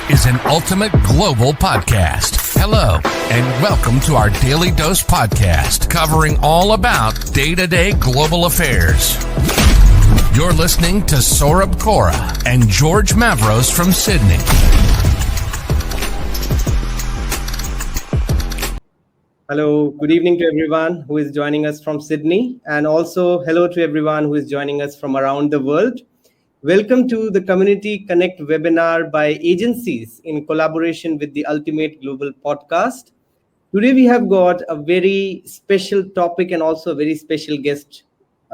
is an ultimate global podcast. Hello, and welcome to our Daily Dose podcast, covering all about day-to-day global affairs. You're listening to Saurabh Kora and George Mavros from Sydney. Hello, good evening to everyone who is joining us from Sydney, and also hello to everyone who is joining us from around the world. Welcome to the Community Connect webinar by agencies in collaboration with the Ultimate Global Podcast. Today we have got a very special topic and also a very special guest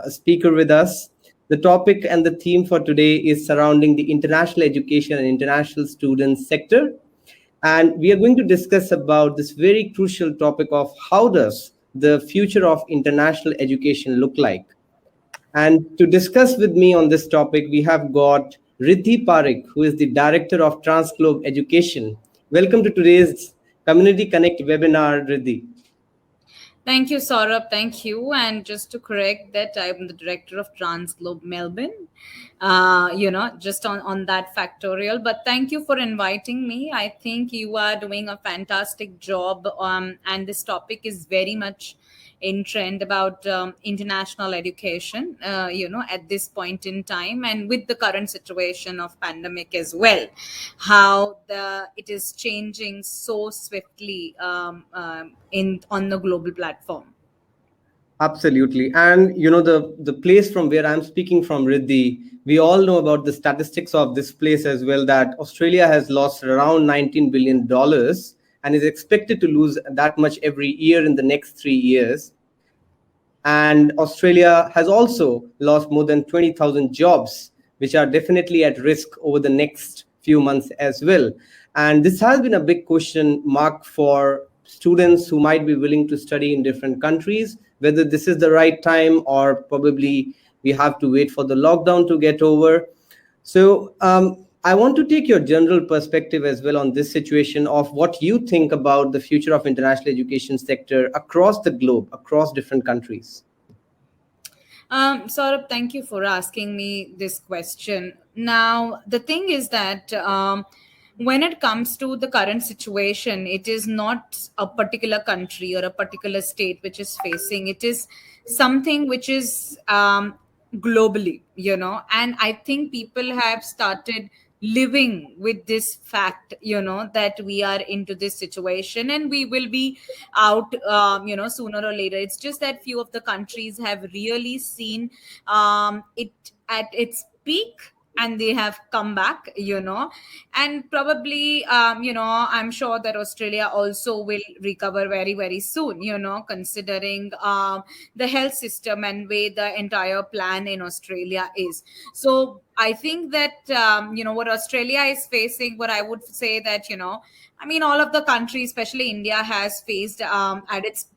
speaker with us. The topic and the theme for today is surrounding the international education and international students sector. And we are going to discuss about this very crucial topic of how does the future of international education look like. And to discuss with me on this topic, we have got Riddhi Parekh, who is the Director of Transglobe Education. Welcome to today's Community Connect webinar, Riddhi. Thank you, Saurabh. Thank you. And just to correct that, I'm the director of Transglobe Melbourne, just on that factorial. But thank you for inviting me. I think you are doing a fantastic job. And this topic is very much in trend about international education, at this point in time, and with the current situation of pandemic as well, how it is changing so swiftly on the global platform. Absolutely. And the place from where I'm speaking from, Riddhi, we all know about the statistics of this place as well, that Australia has lost around $19 billion and is expected to lose that much every year in the next 3 years. And Australia has also lost more than 20,000 jobs, which are definitely at risk over the next few months as well. And this has been a big question mark for students who might be willing to study in different countries, whether this is the right time or probably we have to wait for the lockdown to get over. So I want to take your general perspective as well on this situation of what you think about the future of international education sector across the globe, across different countries. Saurabh, thank you for asking me this question. Now, the thing is that when it comes to the current situation, it is not a particular country or a particular state which is facing. It is something which is globally, and I think people have started living with this fact, that we are into this situation and we will be out, sooner or later. It's just that few of the countries have really seen it at its peak and they have come back, and probably, I'm sure that Australia also will recover very, very soon, considering the health system and way the entire plan in Australia is. So I think that, what Australia is facing, what I would say that, all of the countries, especially India, has faced at its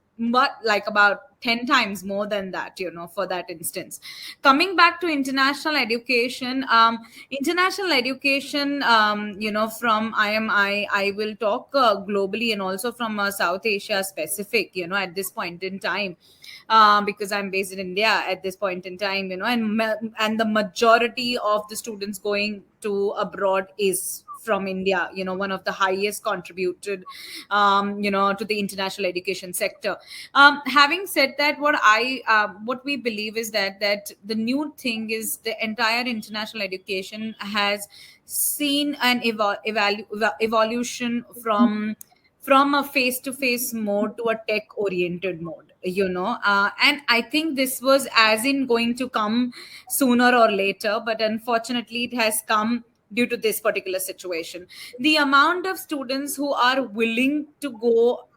like about 10 times more than that, for that instance. Coming back to international education, from IMI, I will talk globally and also from South Asia specific, at this point in time, because I'm based in India at this point in time, and the majority of the students going to abroad is from India, one of the highest contributed, to the international education sector. Having said that, what we believe is that the new thing is the entire international education has seen an evolution from a face-to-face mode to a tech-oriented mode, and I think this was as in going to come sooner or later, but unfortunately it has come due to this particular situation. The amount of students who are willing to go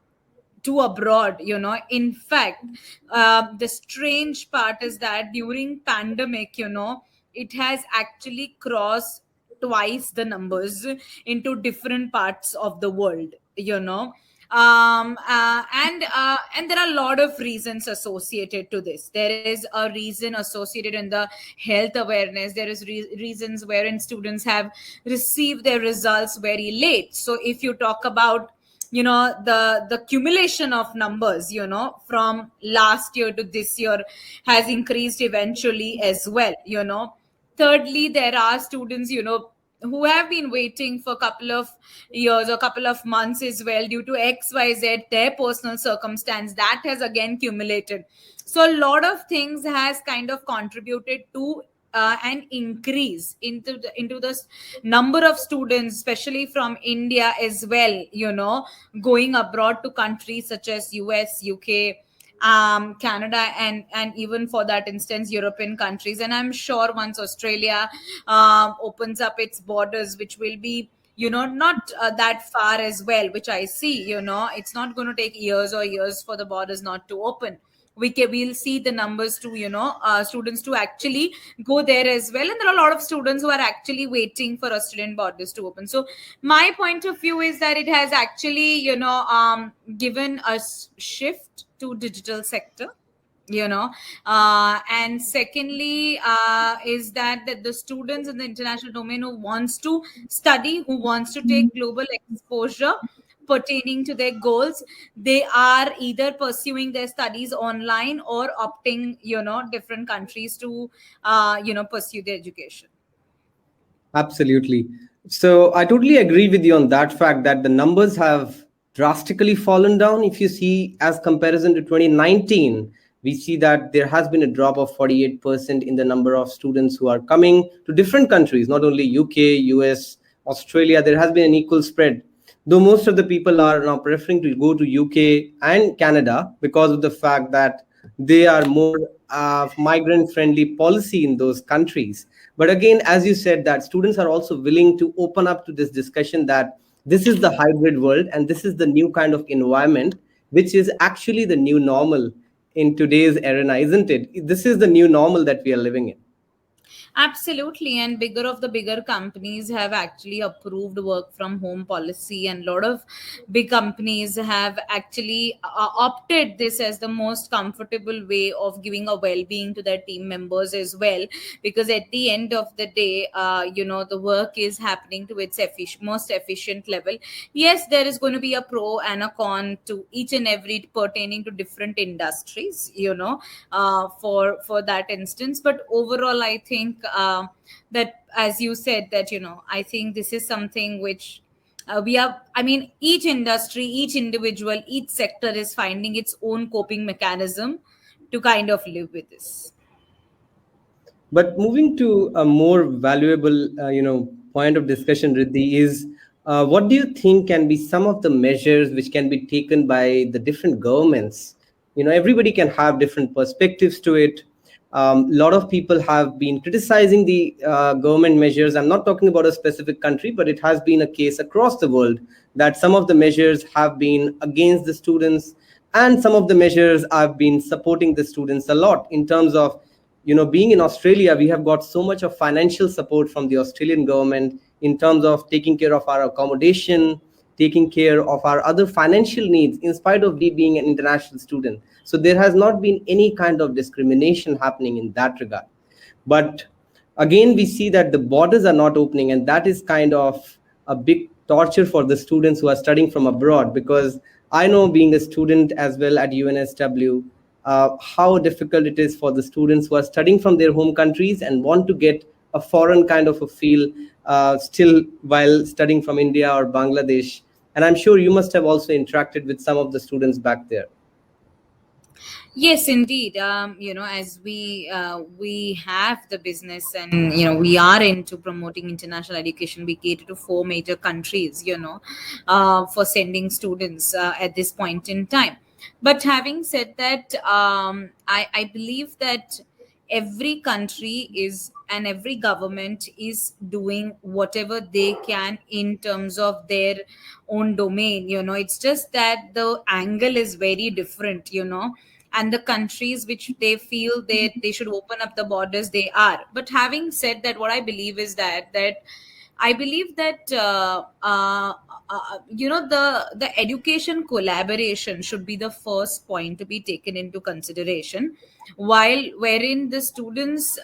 to abroad, in fact, the strange part is that during pandemic, it has actually crossed twice the numbers into different parts of the world, and there are a lot of reasons associated to this. There is a reason associated in the health awareness. There is reasons wherein students have received their results very late. So if you talk about the accumulation of numbers, from last year to this year has increased eventually as well. Thirdly, there are students, who have been waiting for a couple of years or couple of months as well due to XYZ, their personal circumstance, that has again accumulated. So a lot of things has kind of contributed to an increase into the number of students, especially from India as well, going abroad to countries such as US, UK, Canada, and even for that instance European countries. And I'm sure once Australia opens up its borders, which will be not that far as well, which I see, it's not going to take years or years for the borders not to open. We'll see the numbers to students to actually go there as well, and there are a lot of students who are actually waiting for Australian borders to open. So my point of view is that it has actually given us shift to digital sector, and secondly is that the students in the international domain who wants to study, who wants to take global exposure pertaining to their goals, they are either pursuing their studies online or opting different countries to pursue their education. Absolutely. So I totally agree with you on that fact that the numbers have drastically fallen down. If you see as comparison to 2019, we see that there has been a drop of 48% in the number of students who are coming to different countries, not only UK, US, Australia. There has been an equal spread. Though most of the people are now preferring to go to UK and Canada because of the fact that they are more migrant friendly policy in those countries. But again, as you said, that students are also willing to open up to this discussion that this is the hybrid world and this is the new kind of environment, which is actually the new normal in today's arena, isn't it? This is the new normal that we are living in. Absolutely, and bigger companies have actually approved work from home policy, and a lot of big companies have actually opted this as the most comfortable way of giving a well-being to their team members as well. Because at the end of the day, the work is happening to its most efficient level. Yes, there is going to be a pro and a con to each and every pertaining to different industries, for that instance. But overall, I think that, as you said, that I think this is something which we are I mean, each industry, each individual, each sector is finding its own coping mechanism to kind of live with this. But moving to a more valuable, point of discussion, Riddhi, is what do you think can be some of the measures which can be taken by the different governments? Everybody can have different perspectives to it. A lot of people have been criticizing the government measures. I'm not talking about a specific country, but it has been a case across the world that some of the measures have been against the students, and some of the measures have been supporting the students a lot in terms of being in Australia. We have got so much of financial support from the Australian government in terms of taking care of our accommodation, taking care of our other financial needs, in spite of me being an international student. So there has not been any kind of discrimination happening in that regard. But again, we see that the borders are not opening, and that is kind of a big torture for the students who are studying from abroad. Because I know, being a student as well at UNSW, how difficult it is for the students who are studying from their home countries and want to get a foreign kind of a feel still while studying from India or Bangladesh. And I'm sure you must have also interacted with some of the students back there. Yes, indeed. As we have the business, and we are into promoting international education. We cater to 4 major countries, for sending students at this point in time. But having said that, I believe that every country is, and every government is doing whatever they can in terms of their own domain. It's just that the angle is very different, and the countries which they feel they should open up the borders, they are. But having said that, what I believe is that I believe that the education collaboration should be the first point to be taken into consideration, while wherein the students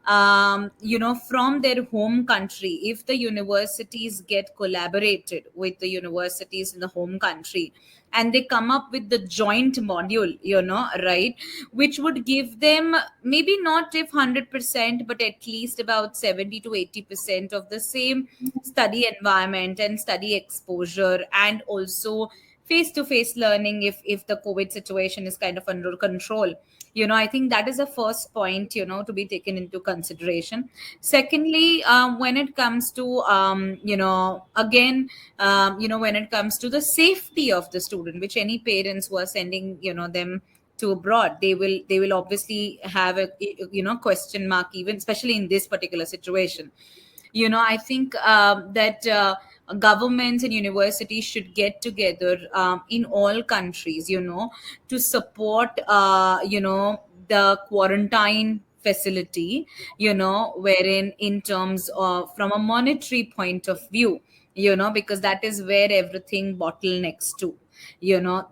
from their home country. If the universities get collaborated with the universities in the home country, and they come up with the joint module, right, which would give them, maybe not if 100%, but at least about 70 to 80% of the same study environment and study exposure, and also face to face learning if the COVID situation is kind of under control. I think that is the first point, to be taken into consideration. Secondly, when it comes to again, when it comes to the safety of the student, which any parents who are sending them to abroad, they will obviously have a question mark, even especially in this particular situation. I think that governments and universities should get together in all countries, to support the quarantine facility, wherein, in terms of, from a monetary point of view, because that is where everything bottlenecks to.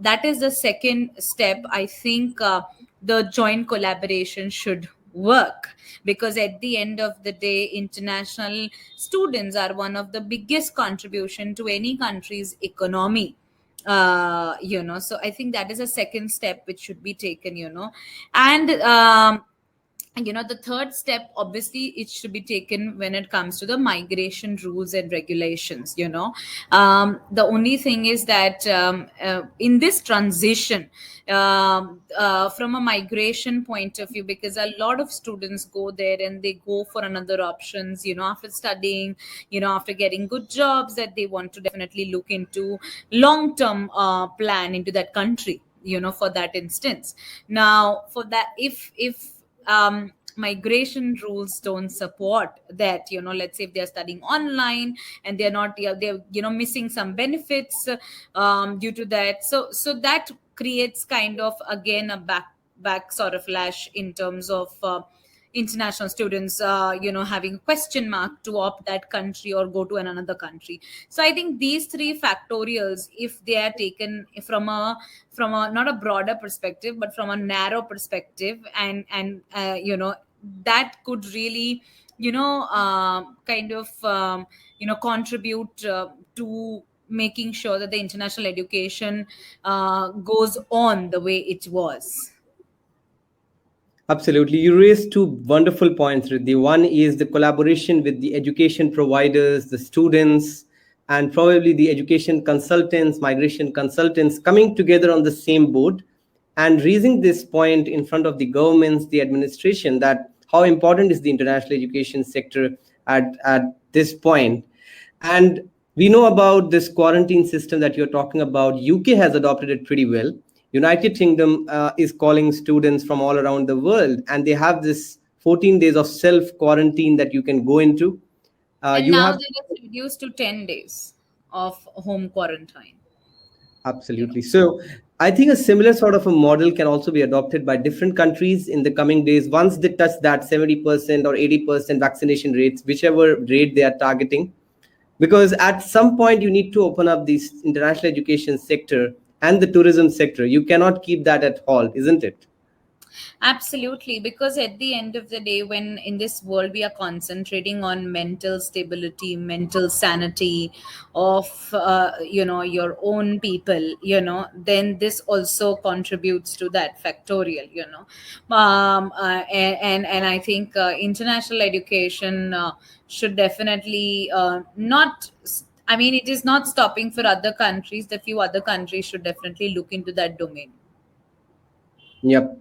That is the second step. I think the joint collaboration should work, because at the end of the day, international students are one of the biggest contribution to any country's economy. So I think that is a second step which should be taken. And the third step, obviously, it should be taken when it comes to the migration rules and regulations. The only thing is that in this transition, from a migration point of view, because a lot of students go there and they go for another options, after studying, after getting good jobs, that they want to definitely look into long term plan into that country, for that instance. Now, for that, if migration rules don't support that, let's say if they're studying online and they're not, they're missing some benefits due to that, so that creates kind of, again, a back sort of lash in terms of international students having a question mark to opt that country or go to another country. So I think these three factorials, if they are taken from a not a broader perspective, but from a narrow perspective, and that could really kind of contribute to making sure that the international education goes on the way it was. Absolutely. You raised two wonderful points, Riddhi. One is the collaboration with the education providers, the students, and probably the education consultants, migration consultants coming together on the same boat and raising this point in front of the governments, the administration, that how important is the international education sector at this point. And we know about this quarantine system that you're talking about. UK has adopted it pretty well. United Kingdom is calling students from all around the world, and they have this 14 days of self quarantine that you can go into. And You now have that it's reduced to 10 days of home quarantine. absolutely. So I think a similar sort of a model can also be adopted by different countries in the coming days once they touch that 70% or 80% vaccination rates, whichever rate they are targeting. Because at some point you need to open up this international education sector and the tourism sector. You cannot keep that at halt, isn't it? Absolutely, because at the end of the day, when in this world we are concentrating on mental stability, mental sanity of your own people, then this also contributes to that factorial. And I think international education should definitely not. I mean, it is not stopping for other countries. The few other countries should definitely look into that domain. Yep.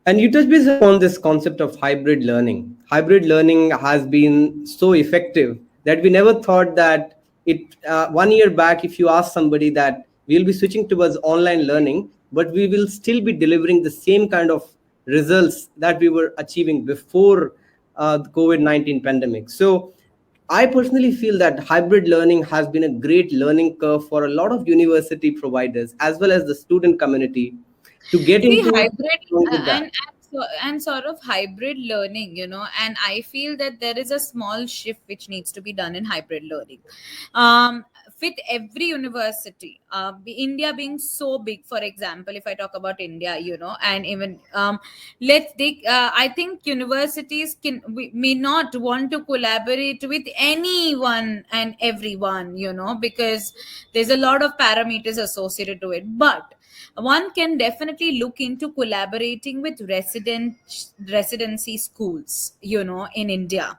And you touch base upon this concept of hybrid learning. Hybrid learning has been so effective that we never thought that it, 1 year back, if you ask somebody that we'll be switching towards online learning, but we will still be delivering the same kind of results that we were achieving before the COVID-19 pandemic. So I personally feel that hybrid learning has been a great learning curve for a lot of university providers as well as the student community to get See, into hybrid with that. and sort of hybrid learning, and I feel that there is a small shift which needs to be done in hybrid learning. um with every university, India being so big, for example, if I talk about India, and even let's take, I think universities may not want to collaborate with anyone and everyone, because there's a lot of parameters associated to it. But one can definitely look into collaborating with residency schools, in India,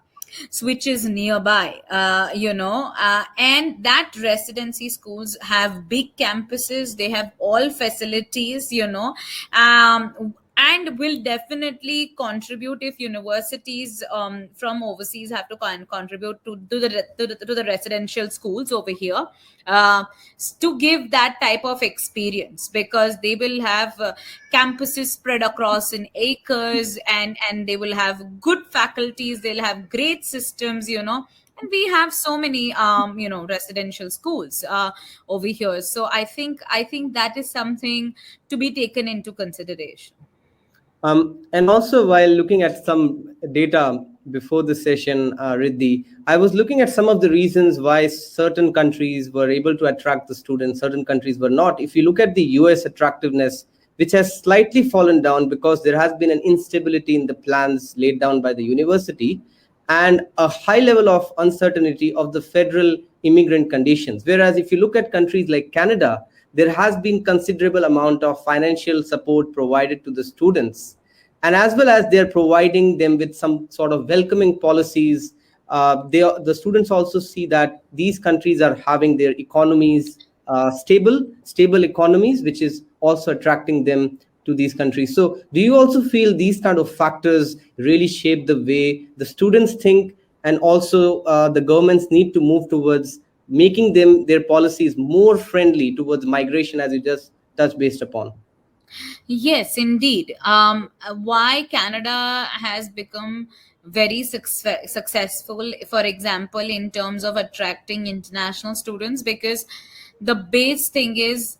which is nearby, and that residency schools have big campuses, they have all facilities, and will definitely contribute if universities from overseas have to contribute to the residential schools over here, uh, to give that type of experience, because they will have campuses spread across in acres, and they will have good faculties, they'll have great systems, and we have so many residential schools over here. So I think that is something to be taken into consideration. And also, while looking at some data before the session, Riddhi, I was looking at some of the reasons why certain countries were able to attract the students, certain countries were not. If you look at the US attractiveness, which has slightly fallen down because there has been an instability in the plans laid down by the university and a high level of uncertainty of the federal immigrant conditions. Whereas if you look at countries like Canada, there has been considerable amount of financial support provided to the students, and as well as they're providing them with some sort of welcoming policies. The students also see that these countries are having their economies stable economies, which is also attracting them to these countries. So do you also feel these kind of factors really shape the way the students think, and also the governments need to move towards making their policies more friendly towards migration, as you just touched based upon? Yes, indeed. Why Canada has become very successful, for example, in terms of attracting international students, because the base thing is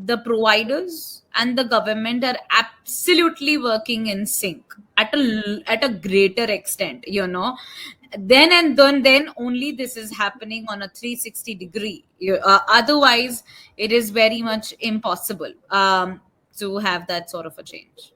the providers and the government are absolutely working in sync at a greater extent, then only this is happening on a 360 degree. Otherwise it is very much impossible to have that sort of a change.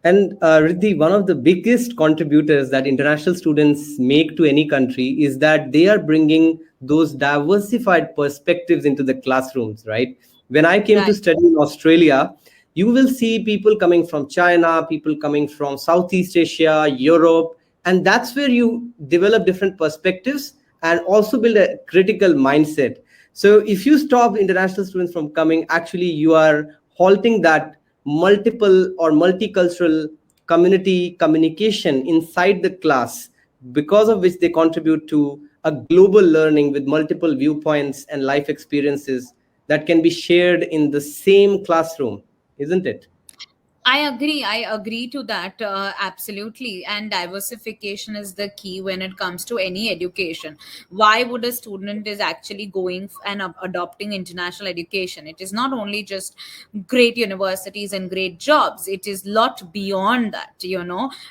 And Riddhi, one of the biggest contributors that international students make to any country is that they are bringing those diversified perspectives into the classrooms, right? When I came to Right. study in Australia, you will see people coming from China, people coming from Southeast Asia, Europe, and that's where you develop different perspectives and also build a critical mindset. So if you stop international students from coming, actually you are halting that multiple or multicultural community communication inside the class, because of which they contribute to a global learning with multiple viewpoints and life experiences that can be shared in the same classroom, isn't it? I agree to that, absolutely. And diversification is the key when it comes to any education. Why would a student is actually going and adopting international education? It is not only just great universities and great jobs. It is lot beyond that,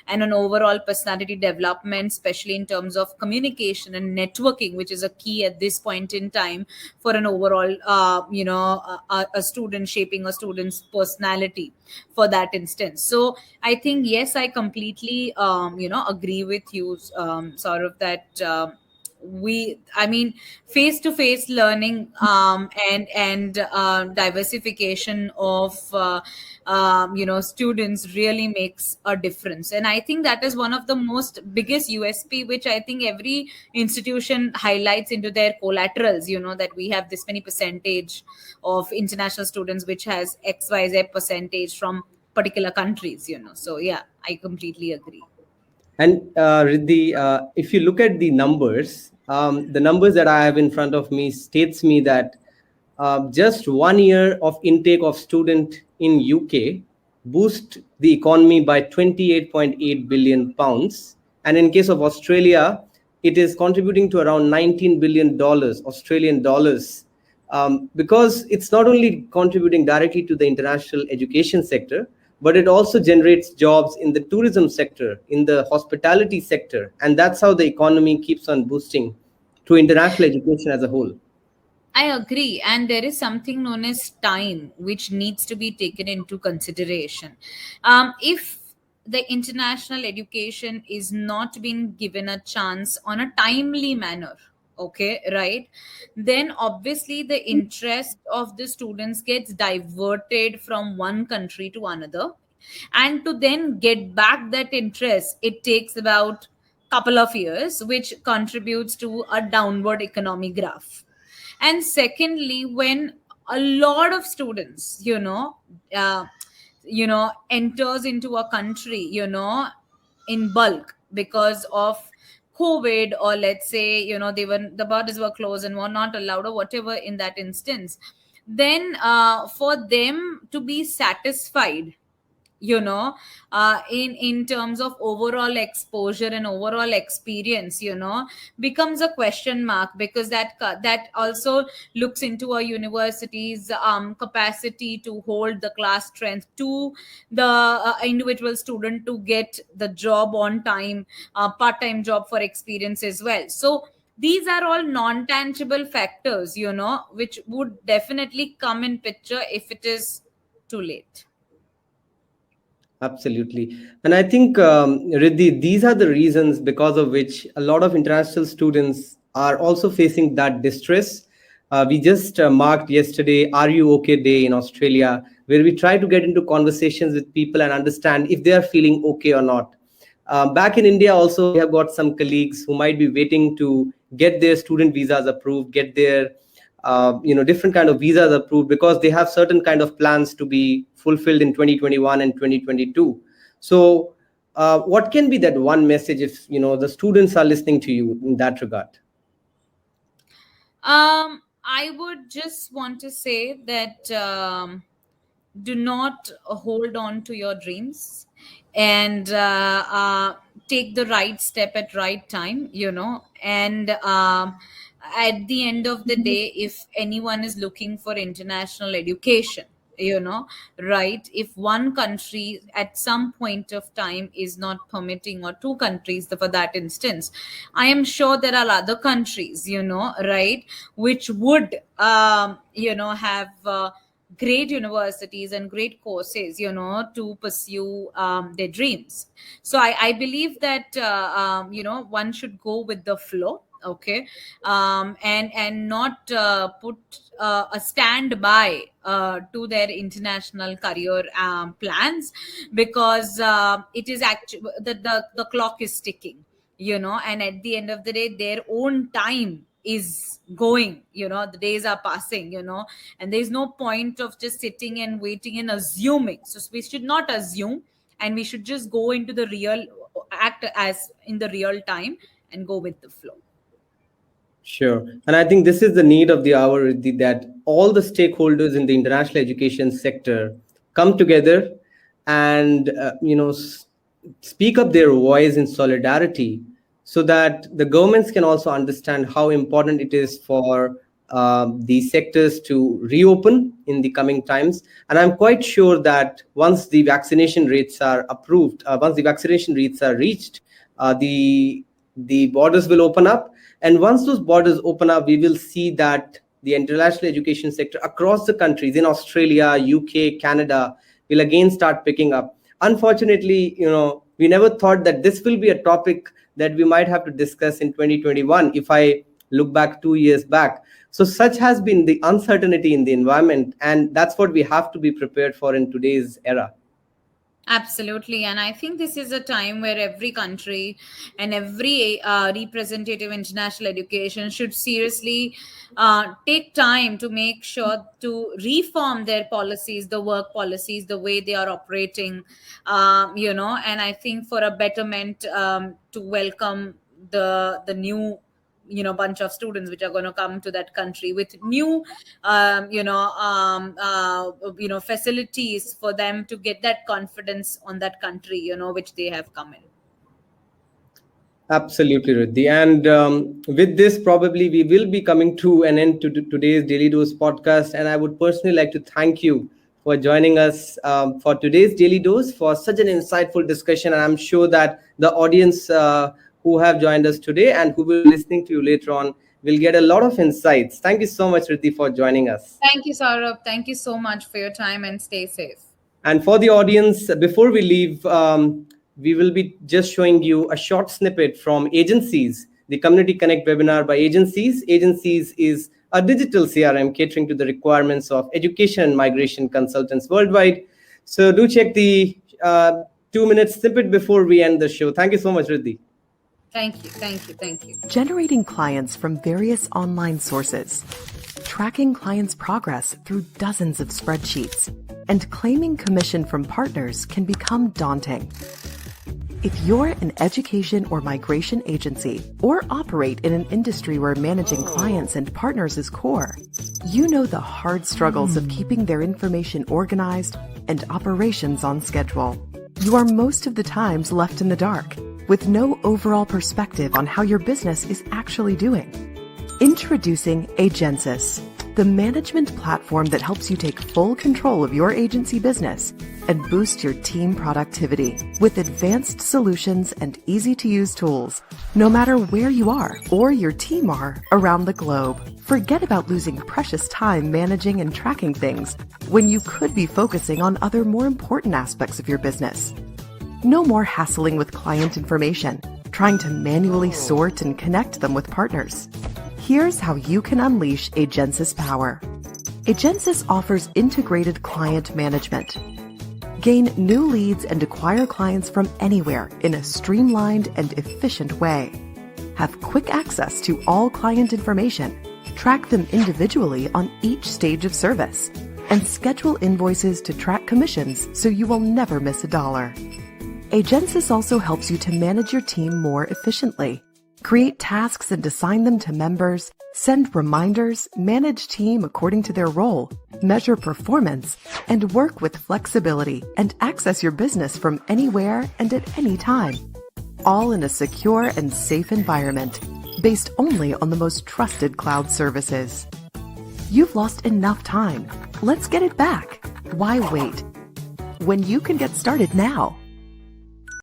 and an overall personality development, especially in terms of communication and networking, which is a key at this point in time for an overall, a student, shaping a student's personality for that instance. So I think, yes, I completely agree with you, sort of that, I mean, face to face learning, and diversification of students really makes a difference. And I think that is one of the most biggest USP, which I think every institution highlights into their collaterals, that we have this many percentage of international students, which has XYZ percentage from particular countries. So yeah, I completely agree. And Riddhi, if you look at the numbers that I have in front of me states me that just 1 year of intake of student in UK boost the economy by 28.8 billion pounds, and in case of Australia, it is contributing to around 19 billion dollars, Australian dollars, because it's not only contributing directly to the international education sector, but it also generates jobs in the tourism sector, in the hospitality sector, and that's how the economy keeps on boosting through international education as a whole. I agree. And there is something known as time, which needs to be taken into consideration. If the international education is not being given a chance on a timely manner, okay, right, then obviously the interest of the students gets diverted from one country to another. And to then get back that interest, it takes about couple of years, which contributes to a downward economic graph. And secondly, when a lot of students uh, enters into a country in bulk because of COVID, or let's say the borders were closed and were not allowed, or whatever in that instance, then for them to be satisfied you know in terms of overall exposure and overall experience becomes a question mark, because that also looks into a university's capacity to hold the class strength, to the individual student to get the job on time, part-time job for experience as well. So these are all non-tangible factors which would definitely come in picture if it is too late. Absolutely. And I think, Riddhi, these are the reasons because of which a lot of international students are also facing that distress. We just marked yesterday Are You OK Day in Australia, where we try to get into conversations with people and understand if they are feeling okay or not. Back in India, also, we have got some colleagues who might be waiting to get their student visas approved, get their different kind of visas approved, because they have certain kind of plans to be fulfilled in 2021 and 2022. So what can be that one message if the students are listening to you in that regard? I would just want to say that do not hold on to your dreams, and take the right step at right time, and at the end of the day, if anyone is looking for international education, right, if one country at some point of time is not permitting, or two countries for that instance, I am sure there are other countries, right, which would have great universities and great courses to pursue their dreams. So I believe that one should go with the flow, okay, and not put a standby to their international career plans, because it is actually the clock is ticking, and at the end of the day their own time is going, the days are passing, and there's no point of just sitting and waiting and assuming. So we should not assume, and we should just go into the real, act as in the real time, and go with the flow. Sure. And I think this is the need of the hour, Riddhi, that all the stakeholders in the international education sector come together and, speak up their voice in solidarity, so that the governments can also understand how important it is for these sectors to reopen in the coming times. And I'm quite sure that once the vaccination rates are approved, once the vaccination rates are reached, the borders will open up. And once those borders open up, we will see that the international education sector across the countries in Australia, UK, Canada will again start picking up. Unfortunately, we never thought that this will be a topic that we might have to discuss in 2021 if I look back 2 years back. So such has been the uncertainty in the environment, and that's what we have to be prepared for in today's era. Absolutely. And I think this is a time where every country and every representative international education should seriously take time to make sure to reform their policies, the work policies, the way they are operating, and I think for a betterment, to welcome the new bunch of students which are going to come to that country with new facilities for them to get that confidence on that country which they have come in. Absolutely, Riddhi. And with this, probably we will be coming to an end to today's Daily Dose podcast. And I would personally like to thank you for joining us for today's Daily Dose for such an insightful discussion. And I'm sure that the audience who have joined us today and who will be listening to you later on we'll get a lot of insights. Thank you so much, Riddhi, for joining us. Thank you, Saurabh. Thank you so much for your time, and stay safe. And for the audience, before we leave, we will be just showing you a short snippet from Agencies, the Community Connect webinar by Agencies. Agencies is a digital CRM catering to the requirements of education and migration consultants worldwide. So do check the 2-minute snippet before we end the show. Thank you so much, Riddhi. Thank you, thank you, thank you. Generating clients from various online sources, tracking clients' progress through dozens of spreadsheets, and claiming commission from partners can become daunting. If you're an education or migration agency or operate in an industry where managing clients and partners is core, you know the hard struggles of keeping their information organized and operations on schedule. You are most of the times left in the dark, with no overall perspective on how your business is actually doing. Introducing Agensis, the management platform that helps you take full control of your agency business and boost your team productivity with advanced solutions and easy-to-use tools, no matter where you are or your team are around the globe. Forget about losing precious time managing and tracking things when you could be focusing on other more important aspects of your business. No more hassling with client information, trying to manually sort and connect them with partners. Here's how you can unleash Agensis power. Agensis offers integrated client management. Gain new leads and acquire clients from anywhere in a streamlined and efficient way. Have quick access to all client information, track them individually on each stage of service, and schedule invoices to track commissions so you will never miss a dollar. Agensis also helps you to manage your team more efficiently. Create tasks and assign them to members, send reminders, manage team according to their role, measure performance, and work with flexibility and access your business from anywhere and at any time. All in a secure and safe environment, based only on the most trusted cloud services. You've lost enough time. Let's get it back. Why wait? When you can get started now.